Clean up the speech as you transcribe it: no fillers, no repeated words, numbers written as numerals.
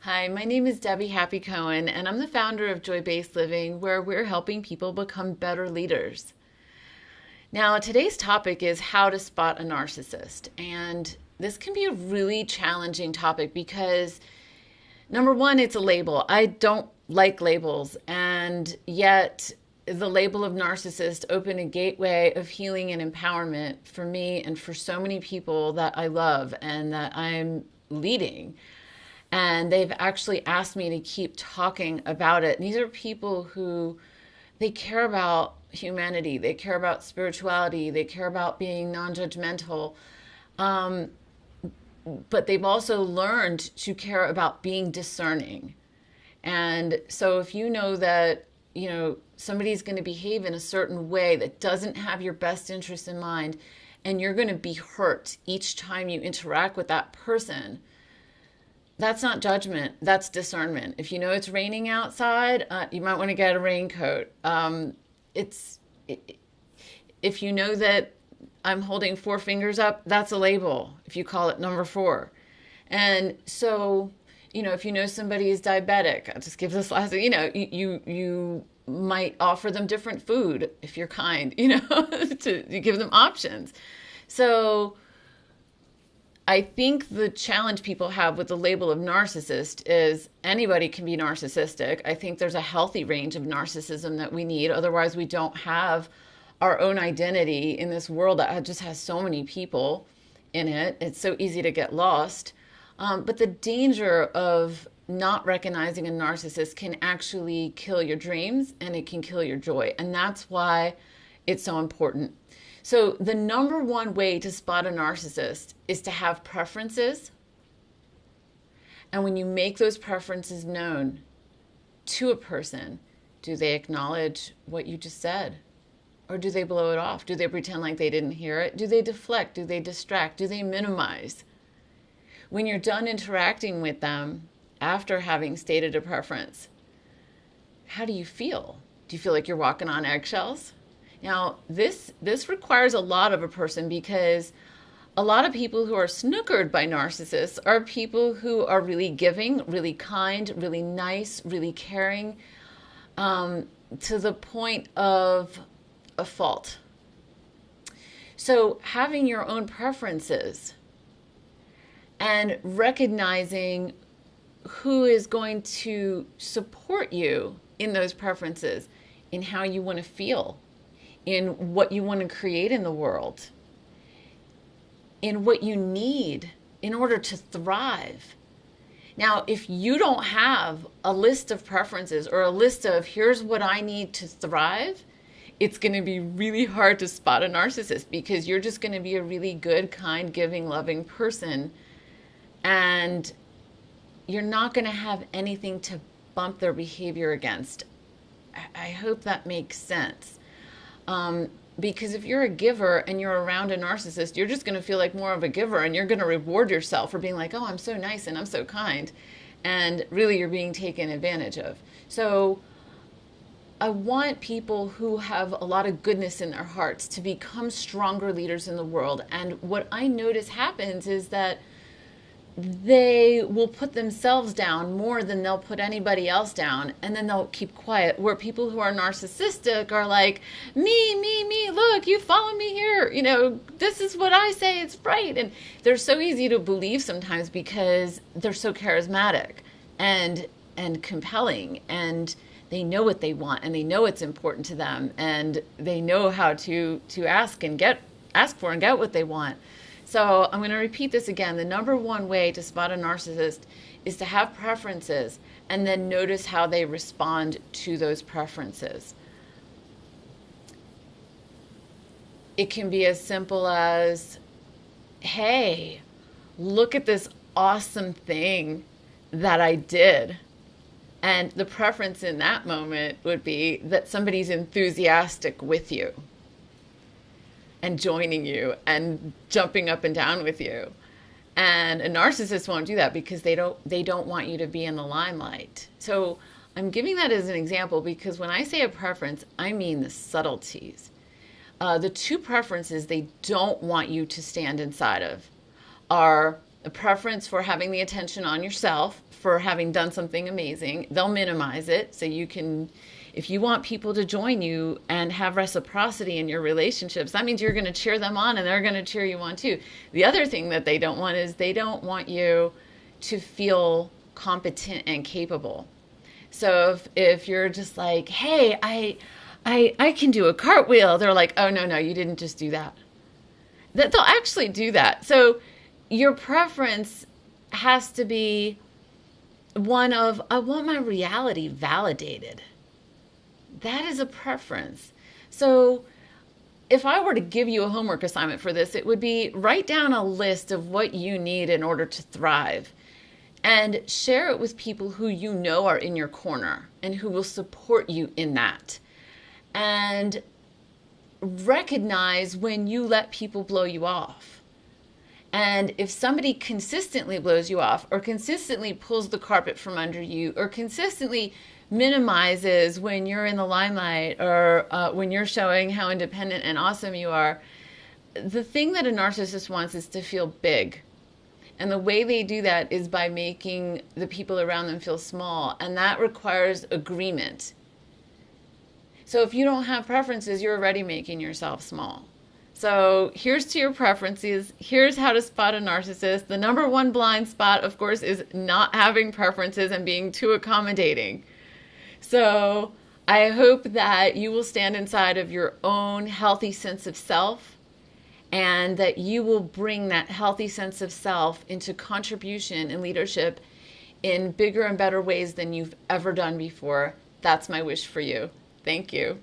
Hi, my name is Debbie Happy Cohen, and I'm the founder of Joy Based Living, where we're helping people become better leaders. Now, today's topic is how to spot a narcissist. And this can be a really challenging topic because, number one, it's a label. I don't like labels, and yet the label of narcissist opened a gateway of healing and empowerment for me and for so many people that I love and that I'm leading. And they've actually asked me to keep talking about it. And these are people who they care about humanity, they care about spirituality, they care about being non-judgmental, but they've also learned to care about being discerning. And so if you know that somebody's going to behave in a certain way that doesn't have your best interest in mind, and you're going to be hurt each time you interact with that person, that's not judgment, that's discernment. If you know it's raining outside, you might want to get a raincoat. If you know that I'm holding four fingers up, that's a label, if you call it number four. And so, if you know somebody is diabetic, I'll just give this last, you might offer them different food if you're kind, to give them options. So I think the challenge people have with the label of narcissist is anybody can be narcissistic. I think there's a healthy range of narcissism that we need. Otherwise, we don't have our own identity in this world that just has so many people in it. It's so easy to get lost. But the danger of not recognizing a narcissist can actually kill your dreams and it can kill your joy. And that's why it's so important. So the number one way to spot a narcissist is to have preferences. And when you make those preferences known to a person, do they acknowledge what you just said? Or do they blow it off? Do they pretend like they didn't hear it? Do they deflect? Do they distract? Do they minimize? When you're done interacting with them after having stated a preference, how do you feel? Do you feel like you're walking on eggshells? Now, this requires a lot of a person because a lot of people who are snookered by narcissists are people who are really giving, really kind, really nice, really caring, to the point of a fault. So having your own preferences and recognizing who is going to support you in those preferences, in how you want to feel, in what you want to create in the world, in what you need in order to thrive. Now, if you don't have a list of preferences or a list of here's what I need to thrive, it's going to be really hard to spot a narcissist because you're just going to be a really good, kind, giving, loving person. And you're not going to have anything to bump their behavior against. I hope that makes sense. Because if you're a giver and you're around a narcissist, you're just going to feel like more of a giver and you're going to reward yourself for being like, oh, I'm so nice and I'm so kind. And really you're being taken advantage of. So I want people who have a lot of goodness in their hearts to become stronger leaders in the world. And what I notice happens is that they will put themselves down more than they'll put anybody else down, and then they'll keep quiet. Where people who are narcissistic are like, me, look, you follow me here. This is what I say, it's right. And they're so easy to believe sometimes because they're so charismatic and compelling, and they know what they want, and they know it's important to them, and they know how to ask for and get what they want. So I'm going to repeat this again. The number one way to spot a narcissist is to have preferences and then notice how they respond to those preferences. It can be as simple as, hey, look at this awesome thing that I did. And the preference in that moment would be that somebody's enthusiastic with you and joining you and jumping up and down with you. And a narcissist won't do that because they don't want you to be in the limelight. So I'm giving that as an example because when I say a preference, I mean the subtleties. The two preferences they don't want you to stand inside of are a preference for having the attention on yourself, for having done something amazing. They'll minimize it so you can, if you want people to join you and have reciprocity in your relationships, that means you're going to cheer them on and they're going to cheer you on too. The other thing that they don't want is they don't want you to feel competent and capable. So if you're just like, hey, I can do a cartwheel, they're like, oh, no, you didn't just do that. That they'll actually do that. So your preference has to be one of, I want my reality validated. That is a preference. So if I were to give you a homework assignment for this, it would be write down a list of what you need in order to thrive and share it with people who you know are in your corner and who will support you in that. And recognize when you let people blow you off. And if somebody consistently blows you off or consistently pulls the carpet from under you or consistently minimizes when you're in the limelight or when you're showing how independent and awesome you are, the thing that a narcissist wants is to feel big. And the way they do that is by making the people around them feel small. And that requires agreement. So if you don't have preferences, you're already making yourself small. So here's to your preferences. Here's how to spot a narcissist. The number one blind spot, of course, is not having preferences and being too accommodating. So I hope that you will stand inside of your own healthy sense of self and that you will bring that healthy sense of self into contribution and leadership in bigger and better ways than you've ever done before. That's my wish for you. Thank you.